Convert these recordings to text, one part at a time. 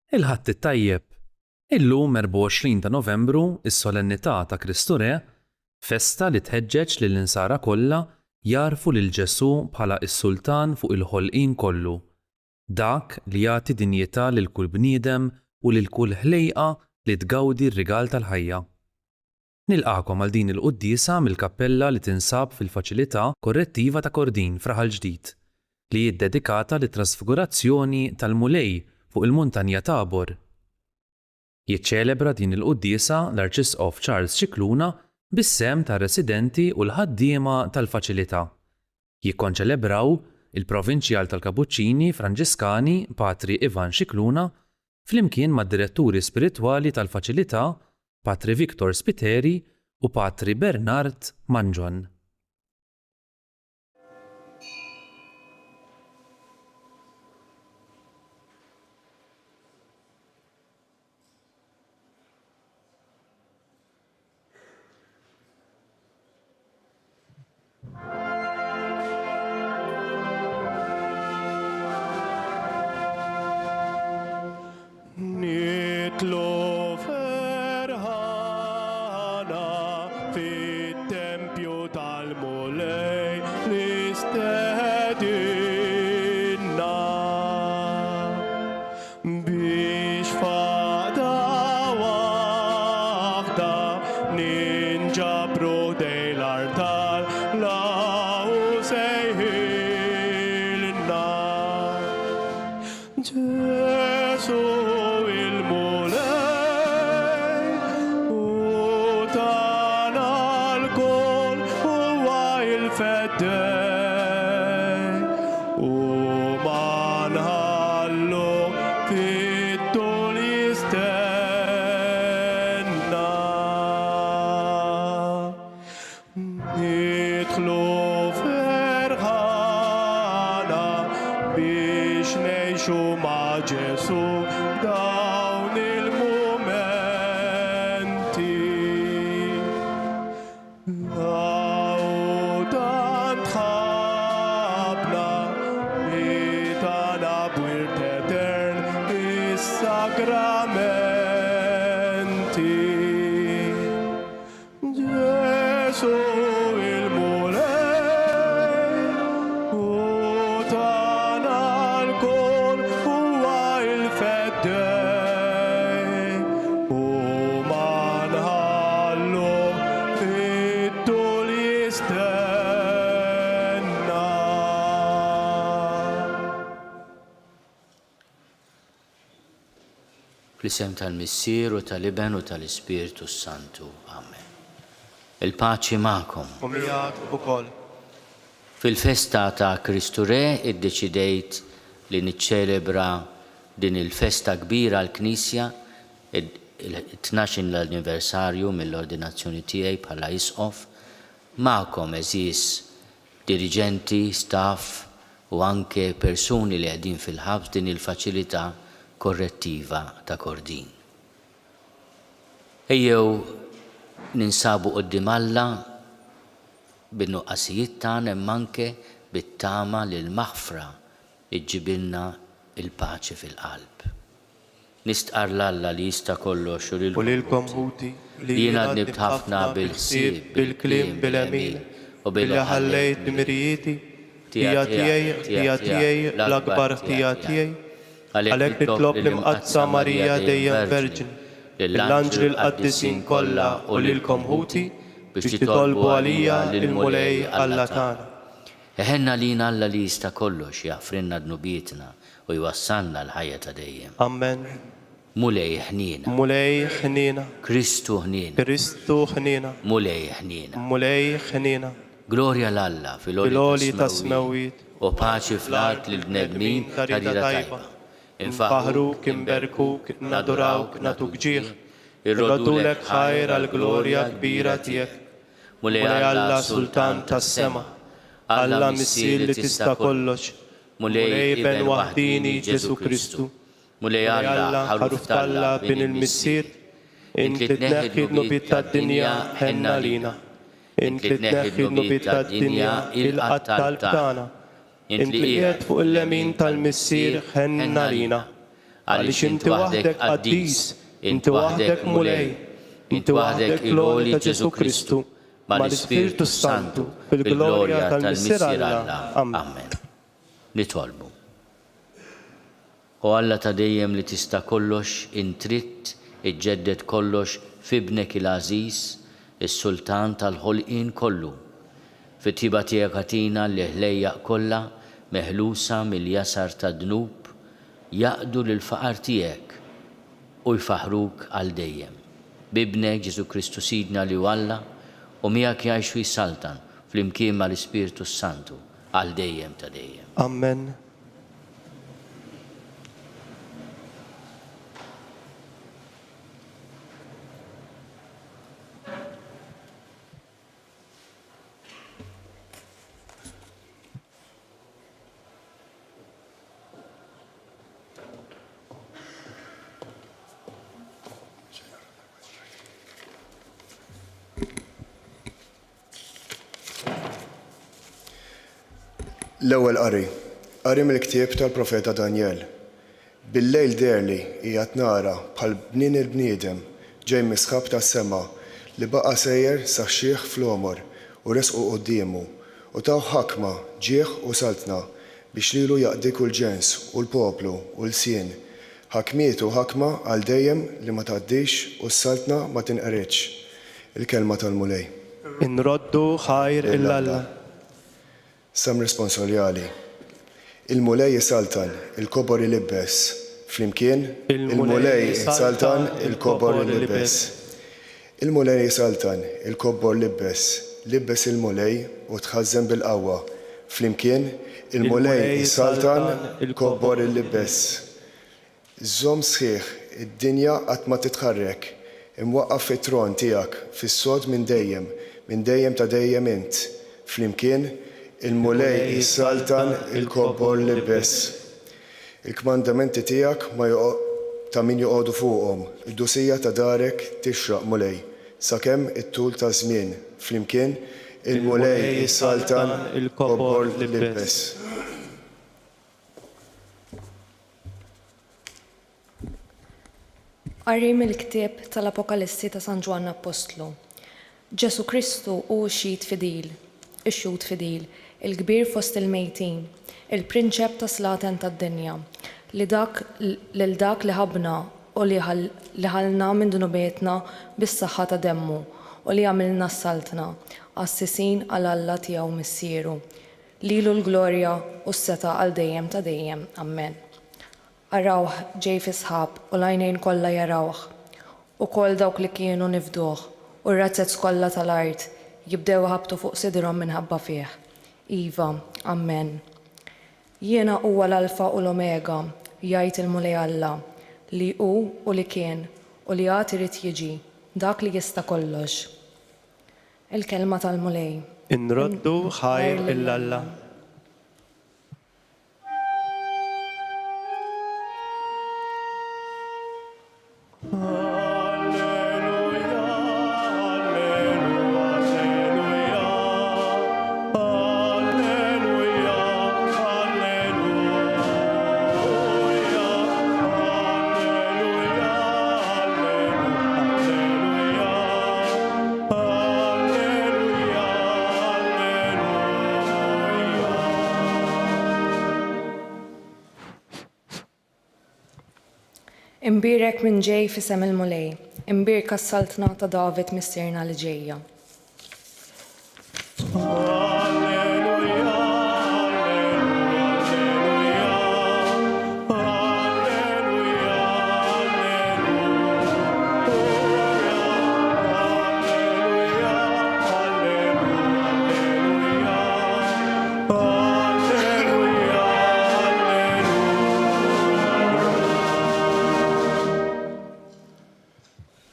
Il-ħadd it-tajjeb. Illum 24 ta' Novembru is-Solennità ta' Kristu Re, festa li tħeġġeġ lill-insara kollha jarfu lil Ġesu bħala s-Sultan fuq il-ħolqien kollu, dak li jagħti dinjità lil kull bniedem u lil kull ħlejqa li tgawdi r-rigal tal-ħajja. Nilqakom għal din il-quddiesa mill-kappella li tinsab fil-Faċilità Korrettiva ta' Kordin Fraħal Ġdid, li hi ddedikata lit-trasfigurazzjoni tal-Mulej fuq il-Muntanja Tabor. Jiċċelebra din il-quddiesa l-Arċisqof Charles Scicluna bis-sem ta' residenti u l-ħaddiema tal-faċilità. Jikkonċelebraw il-Provinċjal tal-Kapuċċini Franġiskani Patri Ivan Scicluna flimkien mad-diretturi spiritwali tal-faċilità Patri Viktor Spiteri u Patri Bernard Manġon. Fl-isem tal-Missier u tal-Iben u tal-Ispiritu Santu. Amen. Il-paċi magħkom. U miegħek ukoll. Fil-festa ta' Kristu Re iddeċidejt li niċċelebra din il-festa kbira l-Knisja il-12 l-anniversarju mill-ordinazzjoni tiegħi bħala Isqof magħkom eżis dirigenti, staff u anke persuni li qegħdin fil-ħabs din il-faċilità korrettiva ta' Kordin. Ejjew ninsabu qudiem Alla bin-nuqqasijiet tagħna imma anke bit-tama li l-maħfra iġġibilna il-paċi fil-qalb. Nistqar l-Alla li jista' kollox u lilkom ħuti li jiena nibt ħafna bil-ħsieb, bil-kliem, bil-emin u billi ħallejt b'mirjieti tija tiegħi l-akbar tija tiegħi. Għalhekk nitlob l-Imqadsa Marija dejjem Verġin, l-anġli l-qaddisin kollha u lilkom ħuti biex titolbu għalija lil-Mulej Alla tagħna. Eħenna lina Alla li jista' kollox jagħfrilna dnubietna u jwassalna l-ħajja ta' dejjem. Amen. Mulej ħnina. Mulej ħnina. Kristu ħnina. Kristu ħnina. Mulej ħnina. Mulej ħnina. Glorja l-Alla fil-għoli ta' smewit u paċi fl-art lill-bnedmin ta' dira tajba. Infaħruk, inberkuk, nadurawk, natuk ġieħ, irrodulek ħajr għal-glorja kbira tiegħek. Mulej Alla Sultan tas-sema, Alla Missier li tista' kollox, Mulej Ben waħdini Ġesu Kristu, Mulej Alla ħaruf Alla bin il-Missier, int li tneħħi d-nubiet tad-dinja ħenna lina, int li tneħħi d-nubiet tad-dinja il-qattal tagħna. Int li qiegħed fuq il-lemin tal-Missier ħenna lina. għaliex inti waħdek qaddis, inti waħdek mulej, inti waħdek il-għoli ta' Ġesu Kristu, mal-Ispiritu Santu, bil-glorja tal-Missier Alla. Amen. Nitolbu. U Alla ta' dejjem li tista' kollox, intritt iġġedded kollox f'ibnek il-Aziz, is-Sultan tal-ħolqien kollu. Fit-tiba tiegħek atina li ħlejjaq kollha meħlusa mill-jasar ta' dnub jaqdu lill-faqar tiegħek u jfaħruk għal dejjem. Bibnek Ġesu Kristu Sidna li Alla u miegħek jgħixu jsaltan fl-imkien mal-Ispiritu Santu għal dejjem ta' dejjem. Amen. L-ewwel qari mill-ktieb tal-Profeta Danjel. Bil-lejl derli qiegħed nara bħal bnien il-bniedem ġej misħab tas-sema li baqa' sejjer saħxieħ fl-omor u resqu qudiemu u taw ħakma ġieħ u saltna biex lilu jaqdi kull ġens u l-poplu u l-sien. Ħakmiet u ħakma għal dejjem li ma tgħaddix u s-saltna ma tinqeritx. Il-kelma tal-mulej. Inroddu ħajr il-Alla. Sam responsoljali. Il-mulej jisaltan, il-kobor il-libbes. Flimkien, il-mulej jisaltan, il-kobor il-libbes. Il-mulej jisaltan, il-kobor libbes. Libbes il-mulej u tħazzem bil-qawwa. Flimkien, il-mulej jisaltan, il-kobor il-libbes. Żomm sħiħ, id-dinja qatt ma titħarrek. Imwaqqaf fit-tron tiegħek, fis-sod minn dejjem ta' dejjem int. Flimkien, il-mulej jissaltan il-kobbor libbes. Il-kmandamenti tiegħek ma ta' min joqogħdu fuqhom. Id-dusija ta' darek tixraq mulej. Sakemm it-tul ta' żmien. Flimkien il-mulej jissaltan il-kobbor libbes. Qari mill-ktieb tal-Apokalissi ta' San Ġwann Apostlu. Ġesu Kristu hu xhied fidil, ix-xhud fidil, il-kbir fost il-mejtin, il-prinċep ta' slaten tad-dinja, lil dak li ħabna u li ħalna minn dunubietna bis-saħħa ta' demmu u li għamilna s-saltna, assisin għal Alla tiegħu missieru. Lilu l-glorja u s-seta għal dejjem ta' dejjem. Amen. Arawh ġej fi sħab u l-għajnejn kollha jarawh, u koll dawk li kienu nifduh u r-razzezz kollha tal-art jibdew ħabtu fuq sidrhom minħabba fih. Iva, Amen. Jiena huwa l-Alfa u l-Omega, jgħid il-mulej Alla, li hu u li kien u li għad irid jiġi, dak li jista' kollox. Il-kelma tal-mulej. Inroddu ħajr il-Alla. Imbirek minn ġej fisem il-mulej, imbirka s-saltna ta' David missierna li ġejja.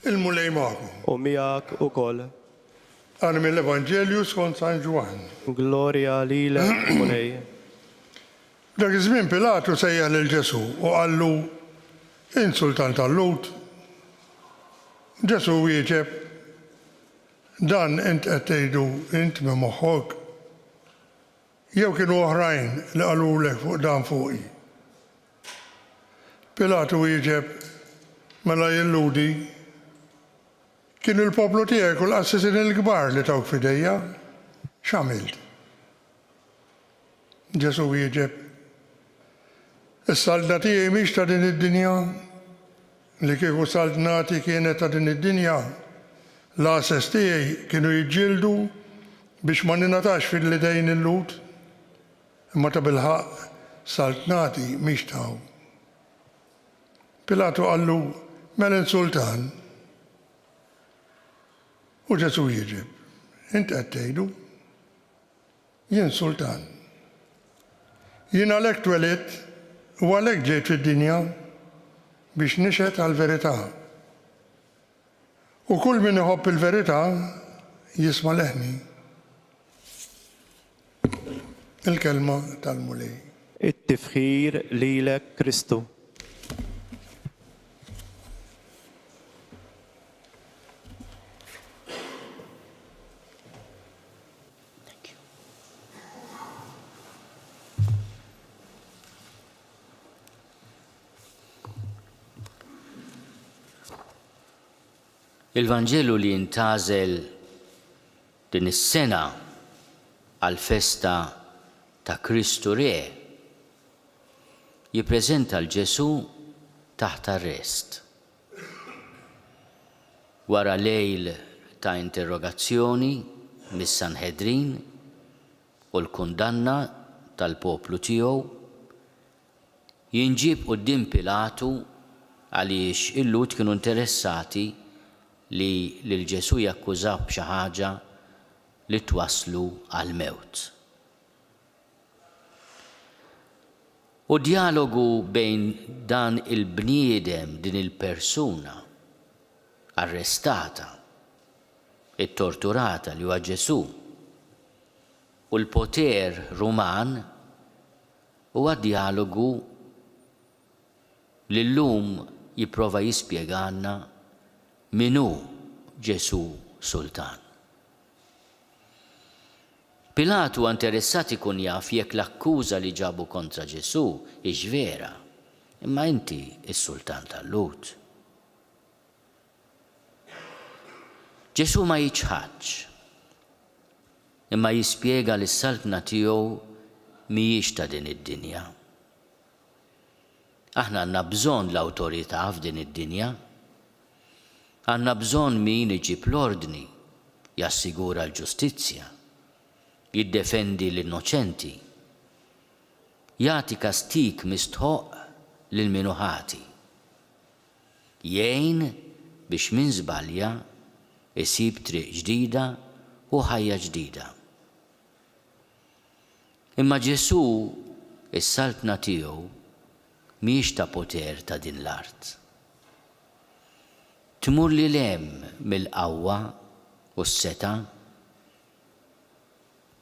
Il-mulej magħkom. U miegħek ukoll. Għana mill-Evanġelju skont San Ġwan. Glorja lilek, mulej. Dak iż-żmien Pilatu sejjaħ lil Ġesu u qallu insultant tal-Lut. Ġesu wieġeb dan int qed tgħidu int minn moħħok. Jew kienu oħrajn li qalulek fuq dan fuqi. Pilatu wieġeb mela jilludi kienu l-poplu tiegħek u l-qassisin il-kbar li tawk fidejja, x'għamilt? Ġesu wieġeb, is-salda tiegħi mhix ta' din id-dinja, li kieku saldnati kienet ta' din id-dinja, l-asses tiegħi kienu jiġġieldu biex ma ninatax fil-lidejn il-lut, imma ta' bilħaq saltnati mhix taw. Pilatu qallu mela sultan. U Ġesu jieġeb, int qed tgħidu, jien sultan. Jien għalhekk twelidt u għalhekk ġejt fid-dinja biex nixhed għall-verità. U kull min iħobb il-verità jisma' leħni. Il-kelma tal-mulej. it-tifħir lilek Kristu. Il-Vanġelu li jintażel din is-sena għal-festa ta' Kristu Re jippreżenta l-Ġesu taħt arrest. Wara lejl ta' interrogazzjoni mis-Sanħedrin u l-kundanna tal-poplu tiegħu jinġib quddiem Pilatu għaliex il-lut kienu interessati li l-Ġesu jakkużaw b'xi ħaġa li twaslu għal-mewt. U dialogu bejn dan il-bniedem, din il-persuna arrestata, it-torturata li huwa Ġesu u l-poter Ruman huwa dialogu li llum jipprova jispjegalna minu Ġesu Sultan. Pilatu interessat ikun jaf jekk l-akkuża li ġabu kontra Ġesu hix vera, imma inti is-Sultan tal-Lut. Ġesu ma jiġħadx, imma jispjega li s-saltna tiegħu mhijiex ta' din id-dinja. Aħna għandna bżonn l-awtorità f'din id-dinja. Għandna bżonn min iġib l-ordni, jassigura l-ġustizzja, jiddefendi l-innoċenti, jagħti kastik mistħoq lil min ħati, jgħin biex min żbalja isib triq ġdida u ħajja ġdida. Imma Ġesu is-saltna tiegħu mhijiex ta' poter ta' din l-art. Tmur li lem mill-qawwa u s-seta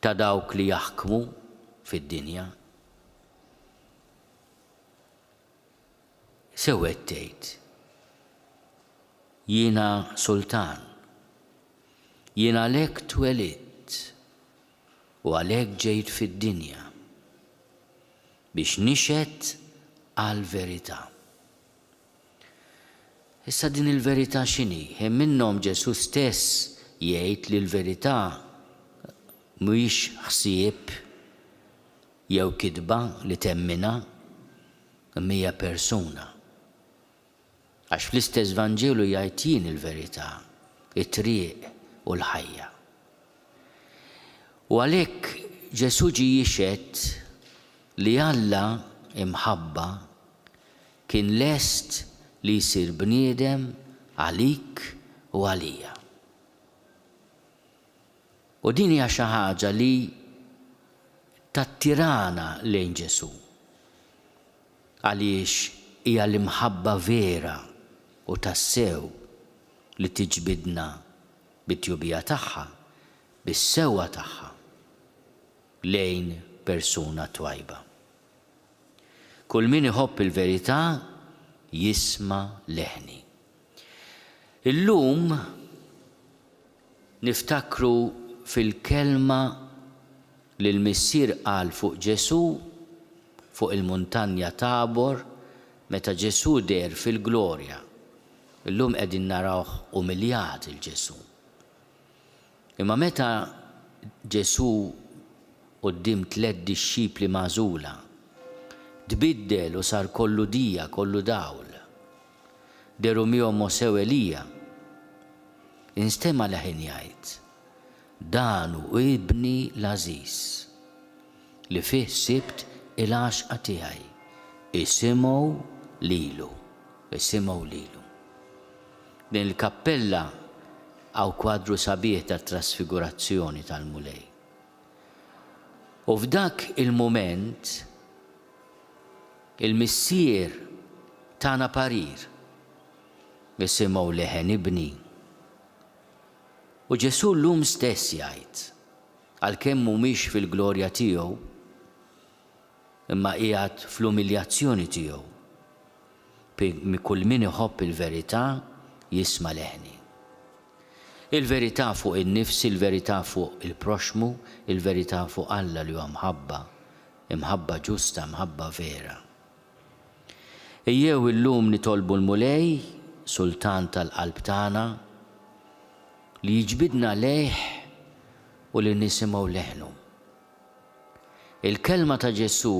ta' dawk li jaħkmu fid-dinja. Sewwet tgħid, jiena sultan, jiena għalhekk twelidt u għalhekk ġejt fid-dinja biex nixhed għall-verità. Issa din il-verità x'inhi? Hemm minnhom Ġesu stess jgħid li l-verità mhix ħsieb jew kidba li temmina imma hija persuna. Għax fl-istess Vanġelu jgħid jien il-verità, it-triq u l-ħajja. U għalhekk Ġesu ġie jixhed li Alla imħabba kien lest li jsir bniedem għalik u għalija. U din hija xi ħaġa li tattirana lejn Ġesu għaliex hija l-imħabba vera u tassew li tiġbidna bit-tjubija tagħha, bis-sewwa tagħha lejn persuna twajba. Kull min iħobb il-verità jisma' leħni. Illum niftakru fil-kelma li l-Missier qal fuq Ġesu fuq il-muntanja Tabor meta Ġesu der fil-glorja. Illum qegħdin narawh umiljat il-Ġesu. Imma meta Ġesu quddiem 3 dixxipli magħżula tbiddel u sar kollu dija, kollu dawl. Deru miegħhom Mosew Elija. Instema' leħin jgħid, dan hu ibni l-Ażiż li fih sibt il-għaxqa tiegħi. Isimgħu lilu. Din il-kappella għaw kwadru sabiħ tat-trasfigurazzjoni tal-mulej. U f'dak il-moment il-missier tana parir isimgħu leħen ibni. U Ġesu llum stess jgħid għalkemm mhumiex fil-glorja tiegħu imma qiegħed fl-umiljazzjoni tiegħu. Kull min iħobb il-verità jisma' leħni. Il-verità fuq in-nifs, il-verità fuq il-proxmu, il-verità fuq Alla li huwa imħabba ġusta, imħabba vera. Ejjew illum nitolbu l-mulej, sultan tal-qalb tagħna, li jiġbidna lejh u li nisimgħu leħnu. Il-kelma ta' Ġesu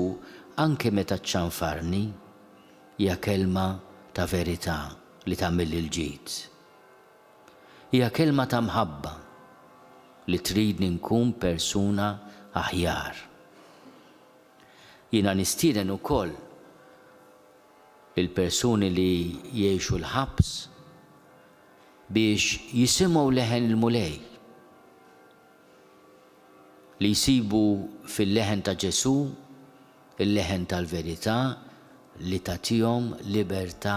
anke meta ċċanfarni hija kelma ta' verità li tagħmilli l-ġid. Hija kelma ta' mħabba li tridni nkun persuna aħjar. Jiena nistieden ukoll il-persuni li jgħixu l-ħabs biex jisimgħu leħen il-mulej. Li jsibu fil-leħen ta' Ġesu il-leħen tal-verità li tagħtihom libertà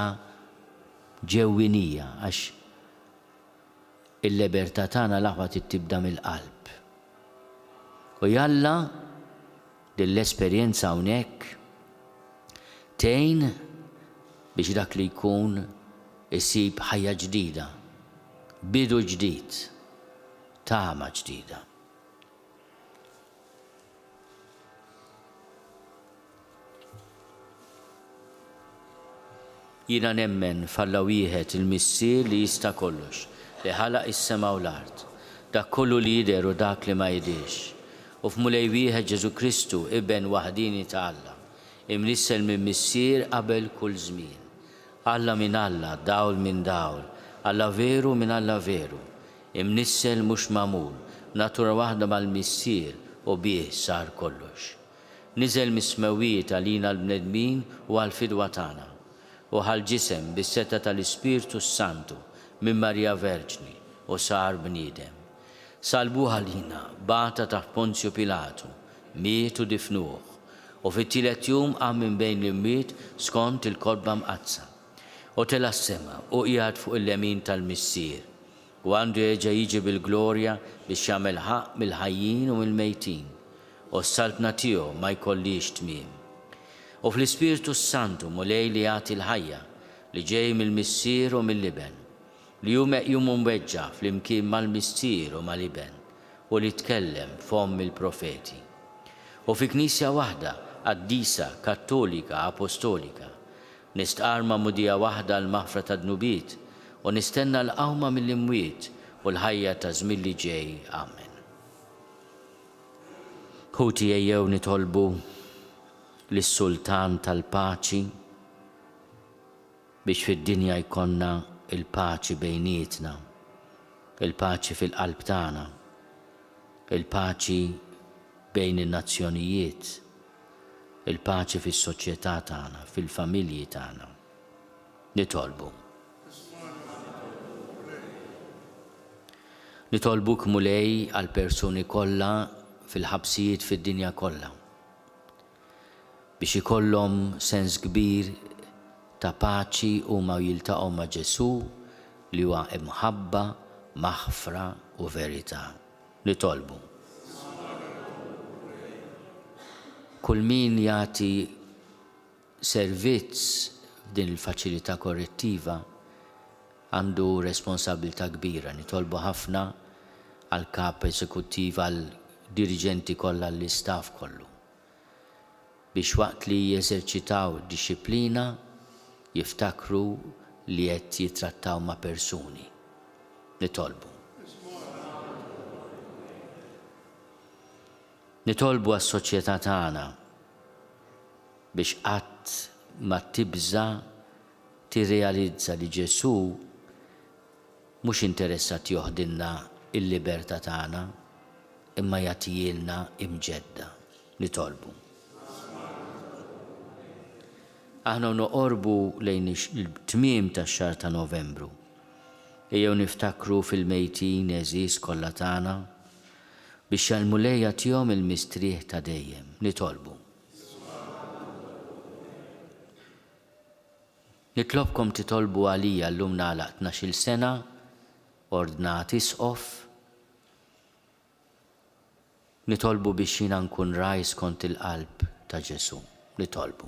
ġewwinija għax il-libertà tagħna l-aħwa tibda mill-qalb. U jalla din l-esperjenza hawnhekk tgħin biex dak li jkun isib ħajja ġdida, bidu ġdid, tama ġdida. Jiena nemmen f'Alla wieħed il-missier li jista' kollox, li ħalaq is-sema u l-art, dak kollu li jidher u dak li ma jidhirx. U f'mulej wieħed Ġesu Kristu ibn waħdini ta' Alla, imnissel minn missier qabel kull żmien. Alla minn Alla, dawl minn dawl, Alla veru minn Alla veru, imnissel mhux magħmul, natura waħda mal-missier u bih sar kollox. Niżel mis-smewiet għalina l-bnedmin u għall-fidwa tagħna u ħal-ġisem bis-seta tal-Ispirtu Santu minn Marija Verġni u sar bniedem. Salbuh għalina, bata taħt Ponzju Pilatu, miet u difnuh, u fit-tielet jum qam minn bejn l-imwiet skont il-kodba mqazza. U tela s-sema u qiegħed fuq il-lemin tal-missier. U għandu jerġa' jiġi bil-glorja biex jagħmel ħaq mill-ħajjin u mill-mejtin. U s-saltna tiegħu ma jkollix tmiem. U fl-Ispirtu Santu mulej li jagħti l-ħajja li ġej mill-missier u mill-liben, li jum mweġġa fl-imkien mal-missier u mal-liben u li tkellem f'omm il-profeti. U fi knisja waħda qaddisa, kattolika, apostolika, nistqarma mudija waħda l-maħfra ta' dnubiet u nistenna l-qawma mill-imwiet u l-ħajja ta' żmien li ġej. Amen. Ħuti ejjew nitolbu lis-Sultan tal-Paċi biex fid-dinja jkollna il-paċi bejnietna, il-paċi fil-qalb tagħna, il-paċi bejn in-nazzjonijiet, il-paċi fis-soċjetà tagħna, fil-familji tagħna. Nitolbu. Nitolbuk mulej għal persuni kollha fil-ħabsijiet fid-dinja kollha biex ikollhom sens kbir ta' paċi u ma jiltaqgħu ma' Ġesu li huwa imħabba, maħfra u verità. Nitolbu. Kull min jagħti servizz f'din il-faċilità korrettiva għandu responsabilità kbira. Nitolbu ħafna għal kap eżekuttiv, għal dirigenti kollha, l-istaff kollu biex waqt li jeżerċitaw disċiplina jiftakru li qed jitrattaw ma' persuni. Nitolbu. Nitolbu għas-soċjetà tagħna biex qatt ma tibża tirrealizza li Ġesu mhux interessat joħdilna il-libertà tagħna imma jagħtihilna imġedda. Nitolbu. Aħna noqorbu lejn il-tmiem tax-xahar ta' Novembru. Ejjew niftakru fil-mejtin eżis kollha tagħna biex jalmulejja tihom il-mistrieħ ta' dejjem. Nitolbu. Nitlobkom titolbu għalija llum nagħlaq 12-il sena ordnat isqof. Nitolbu biex jiena nkun rajs kont il-qalb ta' Ġesu. Nitolbu.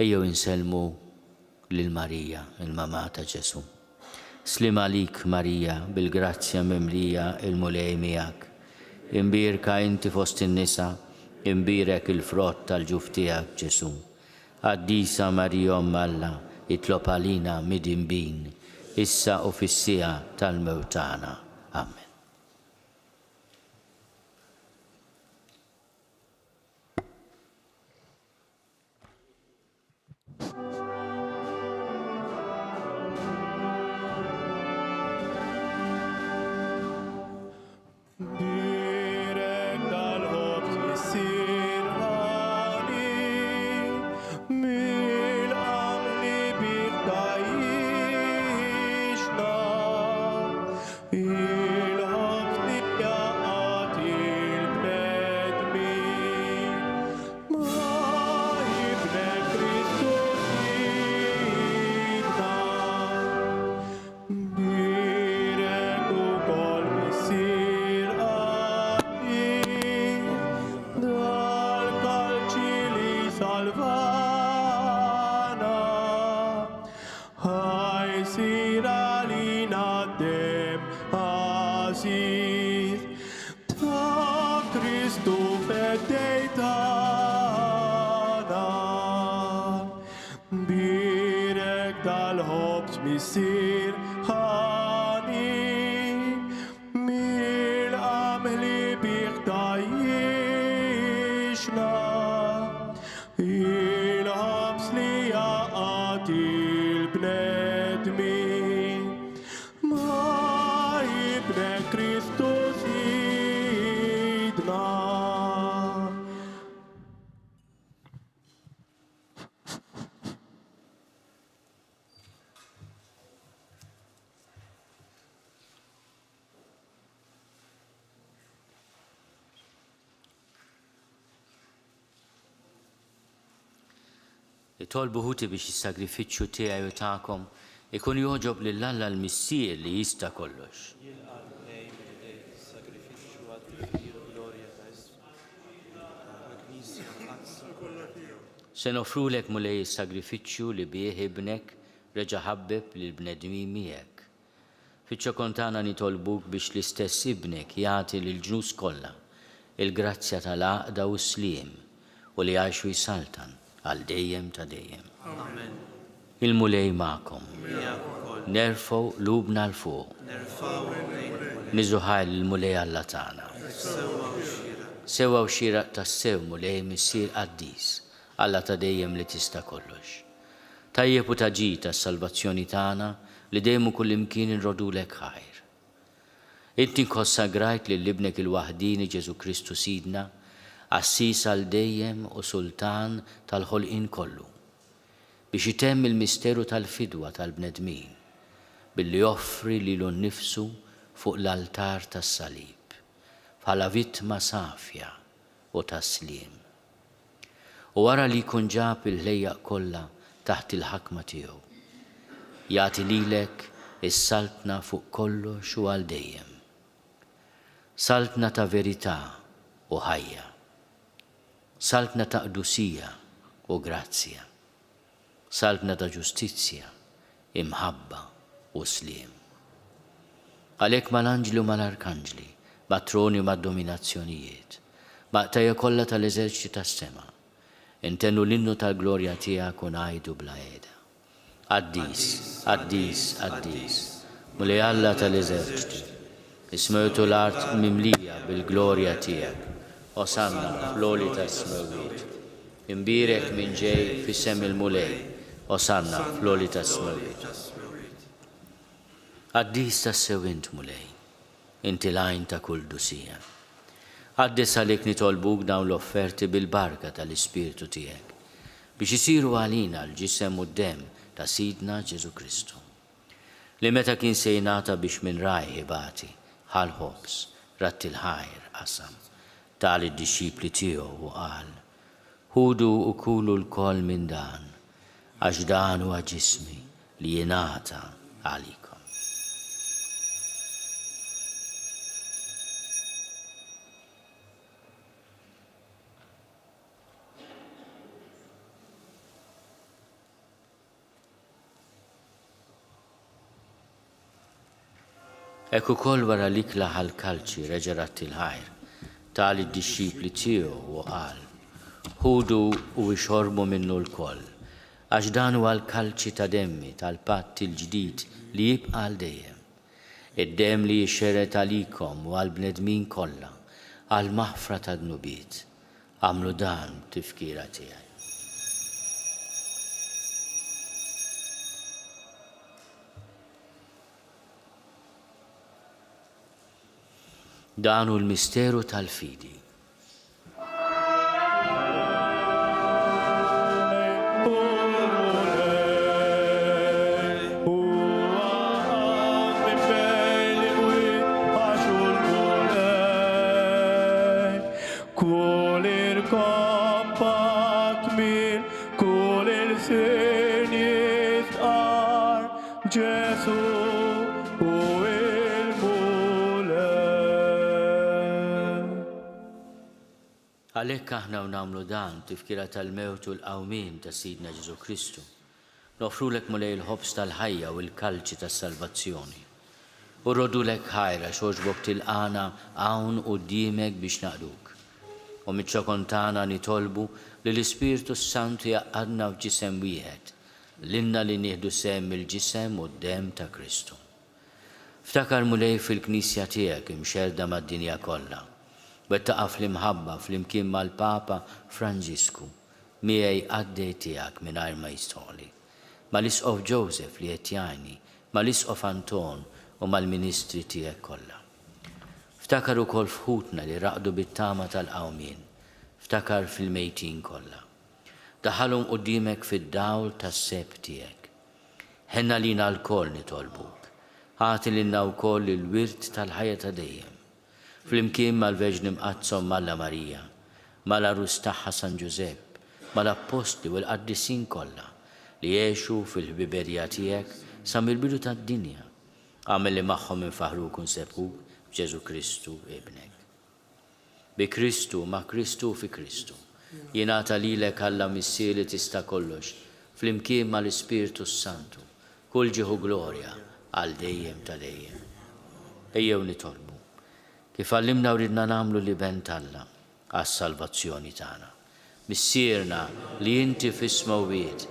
Ejjew inselmu lil Marija, il-mama ta' Ġesu. Slim għalik Marija, bil-grazzja mimlija il-mulej miegħek. Imbirka inti fost in-nisa, imbirek il-frott tal-ġuf tiegħek Ġesu. Qaddisa Marija Omm Alla, itlob għalina mid-inbin, issa u fis-sija tal-mewt tagħna. Amen. Birek dal-ħobt jissir ħani, mil-qam li biħda jixna, il-ħobt li jaqat il-bnedmin, ma jibnek Kristus jibna. Birek ukoll missir dal-kalċi li salvana, ħajsir għalina d-dem għaziz ta' Kristu feddejtana. Birek dal-ħobt missir ħani, mil-qam li biħda jixna, il-ħabs li jaqat il-bnedmin, ma jibnek Kristus jidna. Itolbu ħuti biex is-sagrifiċċju tiegħi u tagħkom ikun joġob lil Alla l-Missier li jista' kollox. Se nofrulek mulej is-sagrifiċċju li bih ibnek reġa' ħabbeb lil bnedmin miegħek. Fiċ-ċokontana nitolbuk biex l-istess ibnek jagħti lil ġnus kollha il-grazzja tal-għaqda u s-sliem u li jgħixu jsaltan għal dejjem ta' dejjem. Amen. Il-mulej ma'kom. Nerfgħu lubna l-fuq. Niżuħaj l-mulej Alla tagħna. Sewwa u xieraq tas-sew mulej missier qaddis, Alla ta' dejjem li tista' kollox. Tajjeb u taġi tas-salvazzjoni tagħna li dejjem u kullimkien inrodulek ħajr. Inti nkonsagrajt lil-ibnek il-waħdini Ġesu Kristu Sidna, assis għal dejjem u sultan tal-ħolqien kollu, biex itemm il-misteru tal-fidwa tal-bnedmin, billi joffri lilu nnifsu fuq l-altar tas-salib, bħala vittma safja u taslim. U wara li jkun ġab il-ħlejjaq kollha taħt il-ħakma tiegħu, jagħti lilek is-saltna fuq kollox u għal dejjem. Saltna ta' verità u ħajja. Saltna ta' qdusija u grazzja. Saltna ta' ġustizzja, imħabba u sliem. Għalhekk mal-anġli u mal-arkanġli, mat-troni u mad-dominazzjonijiet, maqtajja kollha tal-eżerċiti tas-sema, intennu l-innu tal-glorja tiegħek u ngħidu bla qiegħda. Qaddis, qaddis, qaddis, mulej Alla tal-eżerċiti, ismewtu l-art mimlija bil-glorja tiegħek, osanna fl-oli tas-smewiet. Imbirek minn ġej fis-sem il-mulej, osanna fl-oli tas-smewiet. Qaddis tas-sewint mulej, inti lajn ta' kull dusija. Qaddis għalik nitolbuk dawn l-offerti bil-barka tal-Ispirtu tiegħek biex isiru għalina l-ġisem u d-dem ta' Sidna Ġesu Kristu. Li meta kien sejnata biex minn raj ibati, ħal-ħobs, ratti l-ħajr qasam, tal id-disċipli tiegħu u qal, ħudu u kulu l-koll minn dan, għax dan huwa ġismi li jingħata għalikom. Ekku kol wara l-ikla ħal-kalċi reġerat il-ħajr, tal id-disċipli tiegħu u qal, ħudu u ixorbu minnu l-koll, għax dan huwa l-kalċi ta' demmi tal-patt il-ġdid li jibqa' għal dejjem. Id-dem li jixxeret għalikom u għal-bnedmin kollha għal-maħfra ta' dnubiet. Għamlu dan tifkira tiegħi. Dan hu l-misteru tal-fidi. Għalhekk aħna nagħmlu dan tifkira tal-mewt u l-qawmien ta' Sidna Ġesu Kristu. Nofrulek mulej il-ħobs tal-ħajja u l-kalċi tas-salvazzjoni. U rrodulek ħajra xogħġbok tilqana hawn quddiemek biex naqduk. U miċ-ċokontana nitolbu li l-Ispirtu Santu jaqadna f'ġisem wieħed, lilna li nieħdu sehem il-ġisem u d-dem ta' Kristu. Ftakar mulej fil-Knisja tiegħek imxerda mad-dinja kollha. Wettaqa fl-imħabba fl-imkien mal-Papa Franġisku, miegħi għaddej tiegħek mingħajr ma jistħoli, mal-Isqof Joseph li qed jgħinni, mal-Isqof Anton u mal-Ministri tiegħek kollha. Ftakar ukoll fħutna li raqdu bit-tama tal-qawmien, ftakar fil-mejtin kollha. Daħalhom quddiemek fid-dawl tas-seb tiegħek. Ħenna lina l-koll nitolbuk, ħati lilna wkoll il-wirt tal-ħajja ta' dejjem. Flimkien mal-Verġni Mqazzom Malla Marija, mal-Arus tagħha San Ġusepp, mal-Apostli u l-Qaddisin kollha li jgħixu fil-ħbiberija tiegħek sa mill-bidu tad-dinja. Għamel li magħhom infaħruk u nsebħuk b'Ġesu Kristu ibnek. Bi Kristu, ma' Kristu fi Kristu. Jingħata lilek Alla missier li tista' kollox, flimkien mal-Ispirtu Santu, kull ġieħu glorja għal dejjem ta' dejjem. Ejjew nitolbu. Kif għallimna uridna nagħmlu li ben Alla għas-salvazzjoni tagħna. Missierna li inti fis-smawiet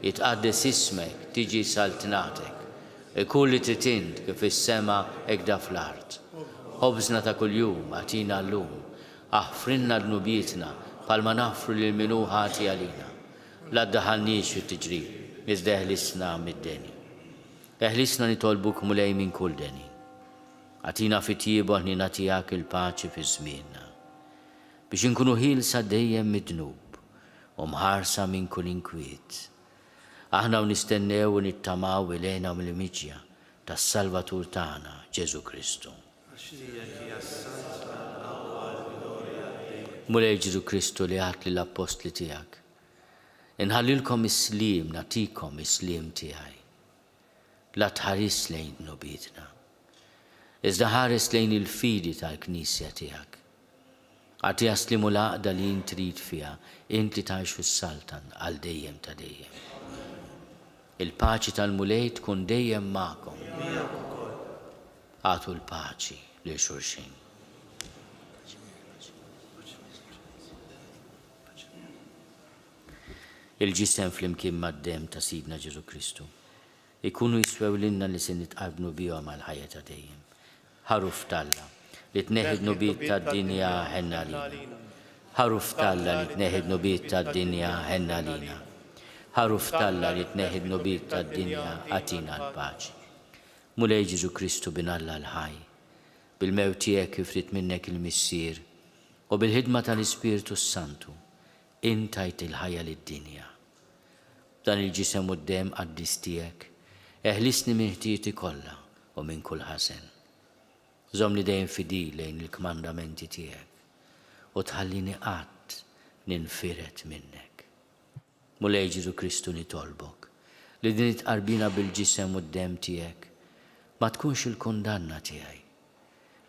jitqaddes ismek tiġi saltnatek. Ikun li trid kif is-sema hekk da fl-art. Ħobżna ta' kuljum għatina llum, aħfrinna dnubietna bħalma naħfru lil min hu ħati għalina. La ddaħħalniex fit-tiġrib, iżda eħlisna mid-deni. Eħlisna nitolbuk mulej minn kull deni. Għatina fit-tiebu ħnina tiegħek il-paċi fi żmienna. Biex inkunu ħielsa dejjem mid-dnub u mħarsa minn kull inkwiet. Aħna nistennew u nittamaw ilejna mill-miġja tas-Salvatur tagħna Ġesu Kristu. Mulej Ġesu Kristu li għat lill apostli tiegħek. Inħallilkom is-sliem nagħtikom is-sliem tiegħi. La tħares lejn dnubietna. Iżda ħares lejn il-fidi tal-Knisja tiegħek. Għati jaslimu l-għaqda li intrid fiha, inti tgħix fis-Saltan għal dejjem ta' dejjem. Il-paċi tal-mulej tkun dejjem magħkom. Għatu l-paċi lil xulxin. il-ġisem flimkien mad-dem ta' Sidna Ġesu Kristu ikunu jiswew lilna li se nitqarbnu bihom għal ħajja ta' dejjem. Ħaruf Talla li tneħidnu bit tad-dinja ħenna lina. Ħaruf Talla li tneħidnu bit tad-dinja ħenna lina. Ħaruf Talla li tneħidnu bit tad-dinja għatina l-paċi. Mulej Ġesu Kristu bin Alla l-ħaj, bil-mewt tiegħek kif rid minnek il-missier u bil-ħidma tal-Ispiritu Santu intajt il-ħajja lid-dinja. Dan il-ġisem u d-dem qaddis tiegħek eħlisni minn ħtieti kollha u minn kull ħasen. Żomm li dejjem fidil lejn il-kmandamenti tiegħek u tħallini qatt ninfiret minnek. Mulej Ġesu Kristu nitolbok li din itqarbina bil-ġisem u d-dem tiegħek ma tkunx il-kundanna tiegħi.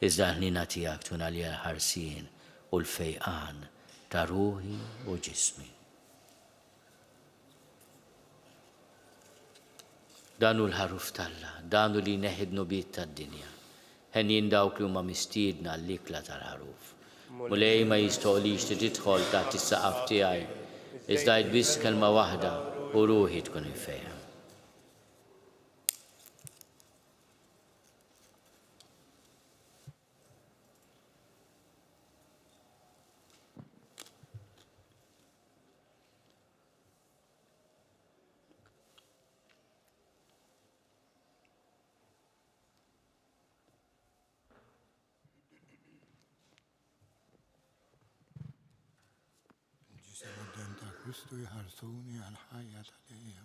Iżda ħnina tiegħek tkun għalija l-ħarsien u l-fejqan ta' ruħi u ġismi. Danu l-ħaruf Talla, danu li neħidnu bit tad-dinja. Ħenjin dawk li huma mistiedna l-ikla tal-ħaruf. Mulej ma jistoqlix li tidħol taħt is-saqaf tiegħi, iżda biss kelma waħda u ruħi tkun infejħa. Kristu jħarsuni għal ħajja tal-ejjem.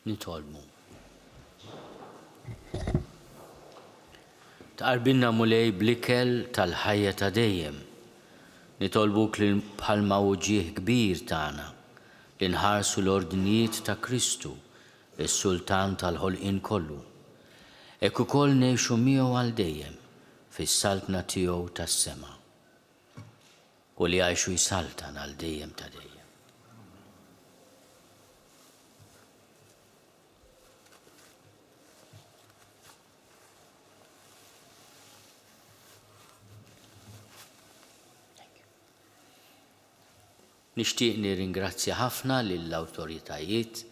Nitolbu. Tqarbilna mulej blikel tal-ħajja ta' dejjem. Nitolbuk li bħalma uġieħ kbir tagħna li nħarsu l-ordnijiet ta' Kristu, is-Sultan tal-ħolqien kollu. Hekk ukoll ngħixu miegħu għal dejjem fis-saltna tiegħu tas-sema. U li għajxu jsaltan għal dejjem ta' dejjem. Nixtieq nirringrazzja ħafna lill-awtoritajiet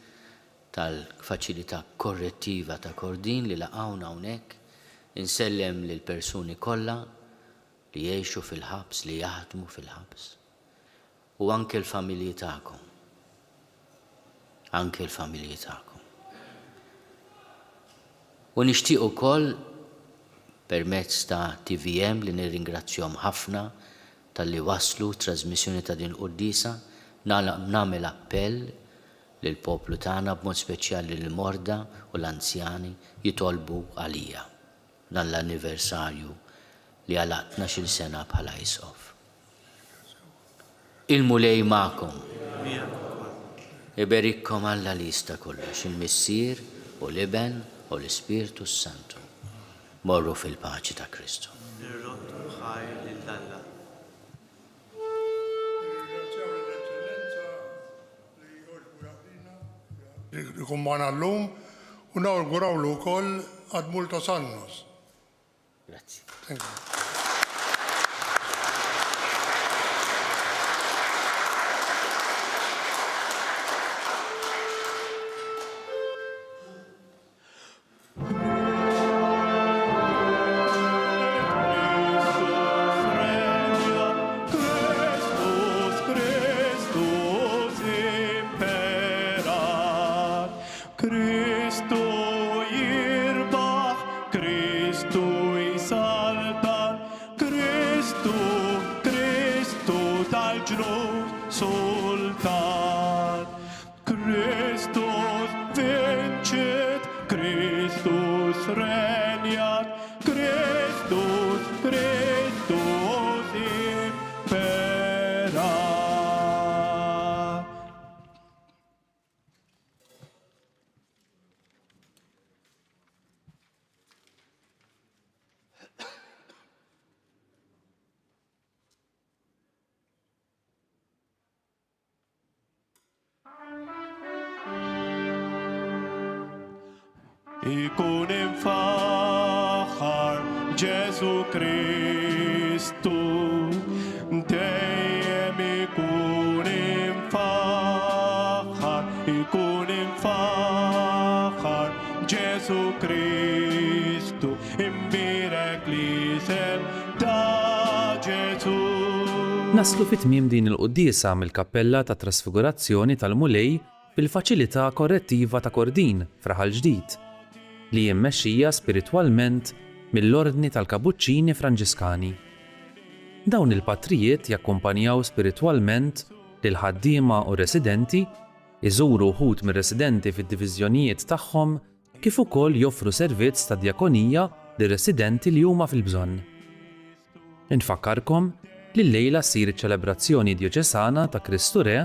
tal-faċilità korrettiva ta' Kordin li laqgħuna hawnhekk. Insellem lil persuni kollha li jgħixu fil-ħabs, li jaħdmu fil-ħabs. U anke l-familji tagħkom. Anke l-familji tagħkom. U nixtieq ukoll permezz ta' TVM li nirringrazzjahom ħafna tal-li waslu trasmissjoni ta' din qudiesa, nagħmel appell lill poplu tagħna b'mod speċjali lill morda u l-anzjani jitolbu għalija dan l-anniversarju li għal 12 sena bħala ISOF. Il-mulej magħkom. Iberikkom Alla li jista' kollox, il-Missier u l-Iben u l-Ispirtu Santu. Morru fil-paċi ta' Kristu. Ikun magħna llum u nawgurawlu wkoll għad multos annos. Grazzi. Thank you. Ikun infaħar Ġesu Kristu, dejjem ikun infaħar Ġesu Kristu, imbirek l-isem ta' Ġesu. Naslu fit-tmiem din il-quddiesa mill-kappella ta' trasfigurazzjoni tal-mulej bil-faċilità korrettiva ta' Kordin f'Raħal Ġdid li jimmexxija spiritwalment mill-Ordni tal-Kapuċċini Franġiskani. Dawn il-patrijiet jakkumpanjaw spiritwalment lil ħaddiema u residenti, iżuru wħud mir-residenti fid-diviżjonijiet tagħhom kif ukoll joffru servizz ta' djakonija lir residenti li huma fil-bżonn. Infakkarkom li llejla ssir iċ-ċelebrazzjoni djoċesana ta' Kristu Re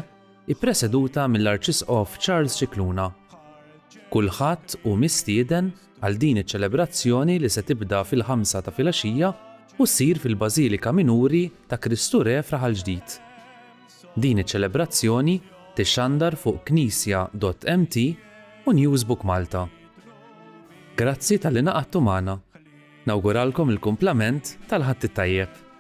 ippreseduta mill-Arċisqof Charles Cicluna. Kulħadd hu mistieden għal din iċ-ċelebrazzjoni li se tibda fil-5 ta' filgħaxija u ssir fil-Bażilika Minuri ta' Kristu Re f'Raħal Ġdid. Din iċ-ċelebrazzjoni tixxandar fuq knisja.mt u Newsbook Malta. Grazzi tal-li naqgħodtu magħna. Nawguralkom il-kumplament tal-ħadd it-tajjeb.